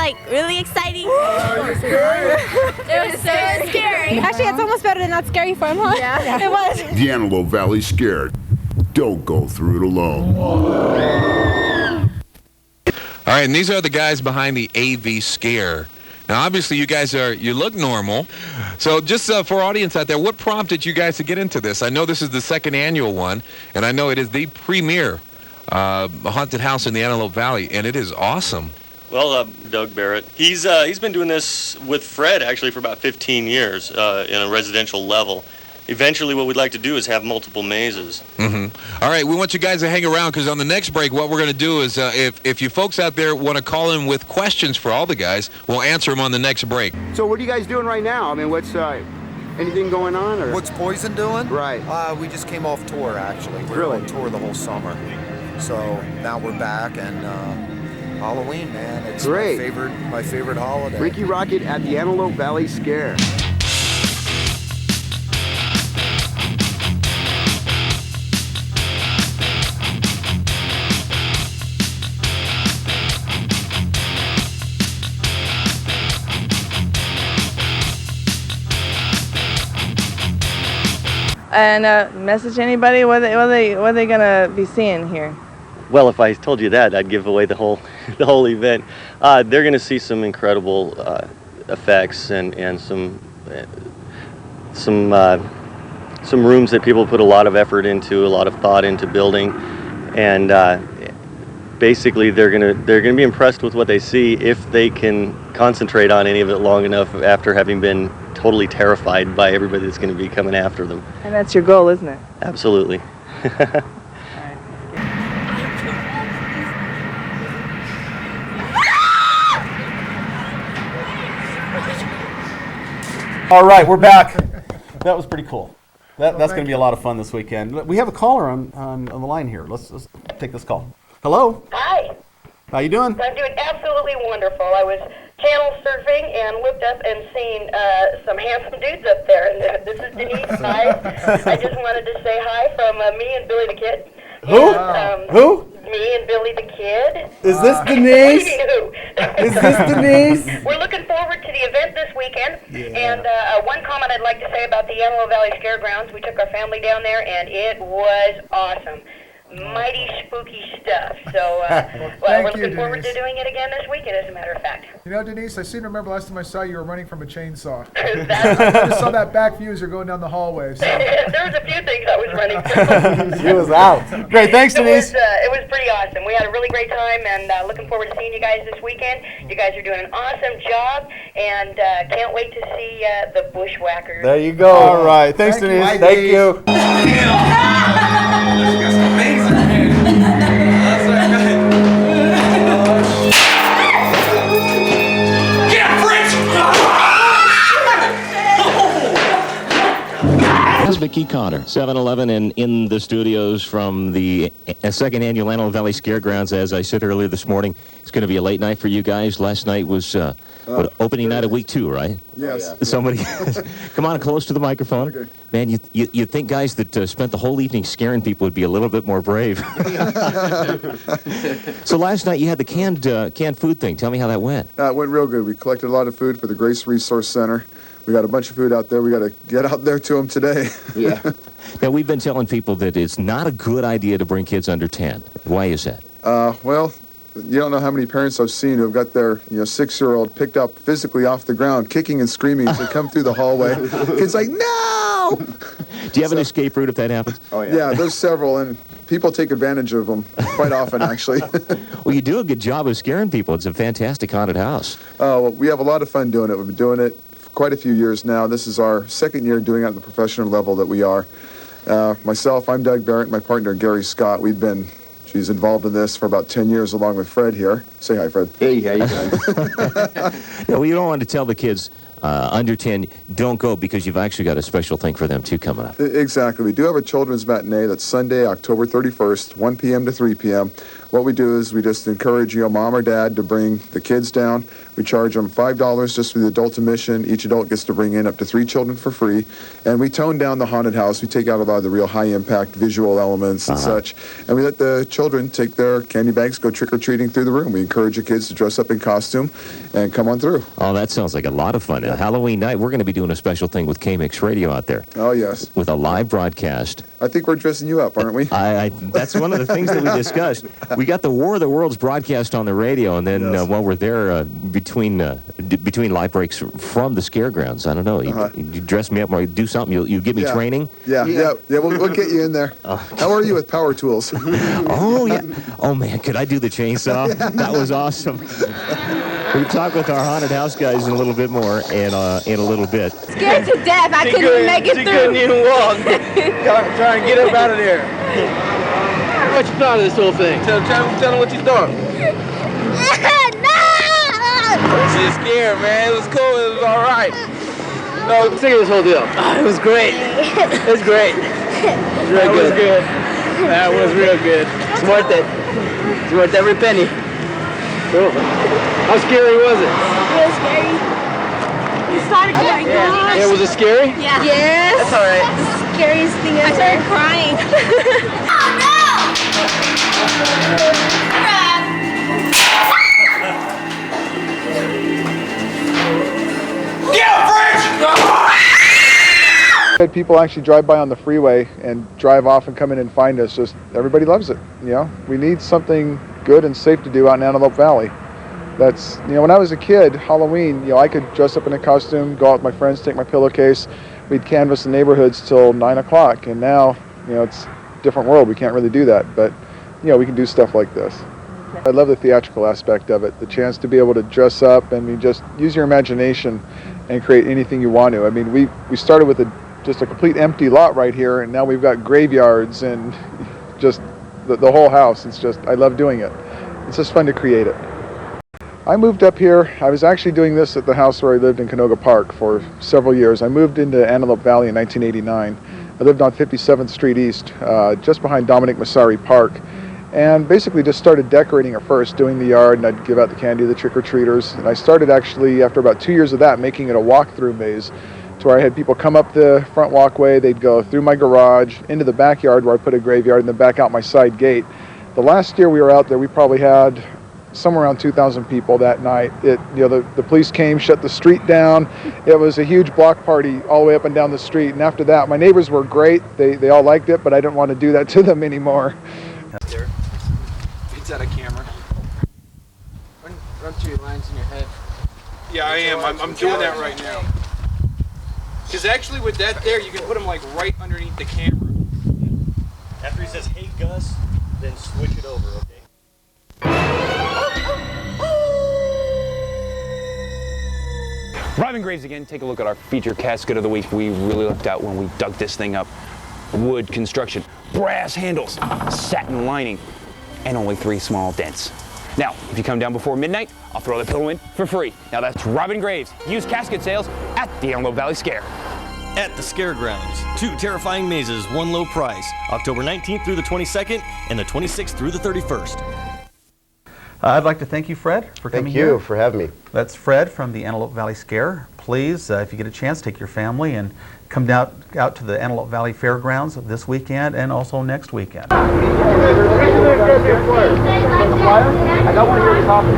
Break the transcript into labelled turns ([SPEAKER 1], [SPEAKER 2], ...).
[SPEAKER 1] like really exciting. It was so scary.
[SPEAKER 2] Actually, it's almost better than not scary fun, huh? Yeah. It was.
[SPEAKER 3] The Antelope Valley Scare. Don't go through it alone.
[SPEAKER 4] All right, and these are the guys behind the AV Scare. Now, obviously, you look normal. So just for our audience out there, what prompted you guys to get into this? I know this is the second annual one, and I know it is the premier haunted house in the Antelope Valley, and it is awesome.
[SPEAKER 5] Well, Doug Barrett, he's been doing this with Fred, actually, for about 15 years in a residential level. Eventually, what we'd like to do is have multiple mazes.
[SPEAKER 4] All right, we want you guys to hang around, because on the next break, what we're going to do is if you folks out there want to call in with questions for all the guys, we'll answer them on the next break.
[SPEAKER 6] So what are you guys doing right now? I mean, what's anything going on? Or?
[SPEAKER 7] What's Poison doing?
[SPEAKER 6] Right.
[SPEAKER 7] We just came off tour, actually. We
[SPEAKER 6] Really?
[SPEAKER 7] were on tour the whole summer. So now we're back, and Halloween, man, it's
[SPEAKER 6] Great.
[SPEAKER 7] my favorite holiday.
[SPEAKER 6] Ricky Rocket at the Antelope Valley Scare.
[SPEAKER 8] And message anybody what they gonna be seeing here?
[SPEAKER 5] Well, if I told you that, I'd give away the whole event. They're going to see some incredible effects and some rooms that people put a lot of effort into, a lot of thought into building, and basically they're gonna be impressed with what they see if they can concentrate on any of it long enough after having been totally terrified by everybody that's going to be coming after them.
[SPEAKER 8] And that's your goal, isn't it?
[SPEAKER 5] Absolutely.
[SPEAKER 9] All right, we're back. That was pretty cool. That's going to be a lot of fun this weekend. We have a caller on the line here. Let's take this call. Hello.
[SPEAKER 10] Hi.
[SPEAKER 9] How you doing?
[SPEAKER 10] I'm doing absolutely wonderful. I was channel surfing and looked up and seen some handsome dudes up there. And this is Denise. Hi. I just wanted to say hi from me and Billy the Kid.
[SPEAKER 9] Who?
[SPEAKER 10] And,
[SPEAKER 9] Who?
[SPEAKER 10] Me and Billy the Kid.
[SPEAKER 9] Is this Denise? Is this Denise?
[SPEAKER 10] We're looking forward to the event this weekend.
[SPEAKER 9] Yeah.
[SPEAKER 10] And one comment I'd like to say about the Antelope Valley Scare Grounds, we took our family down there, and it was awesome. Mighty spooky stuff. So we're looking forward to doing it again this weekend, as a matter of fact.
[SPEAKER 11] You know, Denise, I seem to remember last time I saw you were running from a chainsaw.
[SPEAKER 10] I
[SPEAKER 11] just saw that back view as you're going down the hallway. So.
[SPEAKER 10] There was a few things I was running from.
[SPEAKER 9] She was out. Great, thanks, Denise.
[SPEAKER 10] It was pretty awesome. We had a really great time, and looking forward to seeing you guys this weekend. You guys are doing an awesome job, and can't wait to see the Bushwhackers.
[SPEAKER 9] There you go. All right, thanks, Denise. Thank you.
[SPEAKER 12] Vicki Connor, 7-Eleven, and in the studios from the second annual Antelope Valley Scare Grounds. As I said earlier this morning, it's going to be a late night for you guys. Last night was opening night of week 2, right?
[SPEAKER 13] Yes.
[SPEAKER 12] Somebody, come on close to the microphone. Okay. Man, you'd think guys that spent the whole evening scaring people would be a little bit more brave. So last night you had the canned food thing. Tell me how that went.
[SPEAKER 13] It went real good. We collected a lot of food for the Grace Resource Center. We got a bunch of food out there. We got to get out there to them today.
[SPEAKER 12] Yeah. Now, we've been telling people that it's not a good idea to bring kids under 10. Why is that?
[SPEAKER 13] Well, you don't know how many parents I've seen who have got their 6-year-old picked up physically off the ground, kicking and screaming as they come through the hallway. Kids like, no!
[SPEAKER 12] Do you have an escape route if that happens?
[SPEAKER 13] Oh, yeah. Yeah, there's several, and people take advantage of them quite often, actually.
[SPEAKER 12] Well, you do a good job of scaring people. It's a fantastic haunted house.
[SPEAKER 13] Well, we have a lot of fun doing it. We've been doing it quite a few years now. This is our second year doing it at the professional level that we are. Myself, I'm Doug Barrett, my partner Gary Scott. We've been involved in this for about 10 years along with Fred here. Say hi, Fred.
[SPEAKER 12] Hey, how you doing? No, well, you don't want to tell the kids under 10, don't go because you've actually got a special thing for them too coming up.
[SPEAKER 13] Exactly. We do have a children's matinee that's Sunday, October 31st, 1 p.m. to 3 p.m. What we do is we just encourage mom or dad to bring the kids down. We charge them $5 just for the adult admission. Each adult gets to bring in up to 3 children for free. And we tone down the haunted house. We take out a lot of the real high-impact visual elements and such. And we let the children take their candy bags, go trick-or-treating through the room. We encourage the kids to dress up in costume and come on through.
[SPEAKER 12] Oh, that sounds like a lot of fun. Yeah. Halloween night, we're going to be doing a special thing with KMix Radio out there.
[SPEAKER 13] Oh, yes.
[SPEAKER 12] With a live broadcast.
[SPEAKER 13] I think we're dressing you up, aren't we?
[SPEAKER 12] That's one of the things that we discussed. We got the War of the Worlds broadcast on the radio, and then while we're there, between live breaks from the scare grounds, I don't know, you dress me up or do something, you give me training?
[SPEAKER 13] Yeah, we'll get you in there. How are you with power tools?
[SPEAKER 12] Oh, yeah. Oh, man, could I do the chainsaw? That was awesome. We'll talk with our haunted house guys in a little bit more in a little bit.
[SPEAKER 2] Scared to death. I couldn't even make it through.
[SPEAKER 14] She couldn't even walk. Trying to get up out of there. What you thought of this whole thing? Tell them what you thought. She's scared, man. It was cool. It was all right. No, think of this whole deal. Oh, it was great. It was great. That was good. That was real good. It's worth it. It's worth every penny. Cool. How scary was it?
[SPEAKER 2] It was scary. It started crying.
[SPEAKER 14] Yeah, was it scary?
[SPEAKER 2] Yeah. Yes.
[SPEAKER 14] That's all right.
[SPEAKER 2] The scariest thing ever. I started crying. Oh, no!
[SPEAKER 6] Had people actually drive by on the freeway and drive off and come in and find us. Just everybody loves it. We need something good and safe to do out in Antelope Valley. That's when I was a kid, Halloween, I could dress up in a costume, go out with my friends, take my pillowcase. We'd canvass the neighborhoods till 9 o'clock, and now it's a different world. We can't really do that, but we can do stuff like this. I love the theatrical aspect of it, the chance to be able to dress up and just use your imagination and create anything you want to. I mean, we started with just a complete empty lot right here, and now we've got graveyards and just the whole house. It's just, I love doing it. It's just fun to create it. I moved up here. I was actually doing this at the house where I lived in Canoga Park for several years. I moved into Antelope Valley in 1989. I lived on 57th Street East, just behind Dominic Massari Park, and basically just started decorating at first, doing the yard, and I'd give out the candy to the trick-or-treaters. And I started actually, after about 2 years of that, making it a walk-through maze, to where I had people come up the front walkway, they'd go through my garage, into the backyard where I put a graveyard, and then back out my side gate. The last year we were out there, we probably had somewhere around 2,000 people that night. The police came, shut the street down. It was a huge block party all the way up and down the street. And after that, my neighbors were great. They all liked it, but I didn't want to do that to them anymore.
[SPEAKER 14] There. It's out of camera. Run through your lines in your head. Yeah, I am. I'm doing that right now. Because actually with that there, you can put them like right underneath the camera.
[SPEAKER 15] After he says, "Hey Gus," then switch it over, okay?
[SPEAKER 16] Robin Graves again. Take a look at our feature casket of the week. We really looked out when we dug this thing up. Wood construction, brass handles, satin lining, and only 3 small dents. Now, if you come down before midnight, I'll throw the pillow in for free. Now that's Robin Graves. Used casket sales at the Antelope Valley Scare.
[SPEAKER 15] At the Scare Grounds, 2 terrifying mazes, 1 low price. October 19th through the 22nd and the 26th through the 31st.
[SPEAKER 9] I'd like to thank you, Fred, for coming here.
[SPEAKER 17] Thank you for having me.
[SPEAKER 9] That's Fred from the Antelope Valley Scare. Please, if you get a chance, take your family and come out to the Antelope Valley Fairgrounds this weekend and also next weekend.
[SPEAKER 14] I don't want to hear you talking.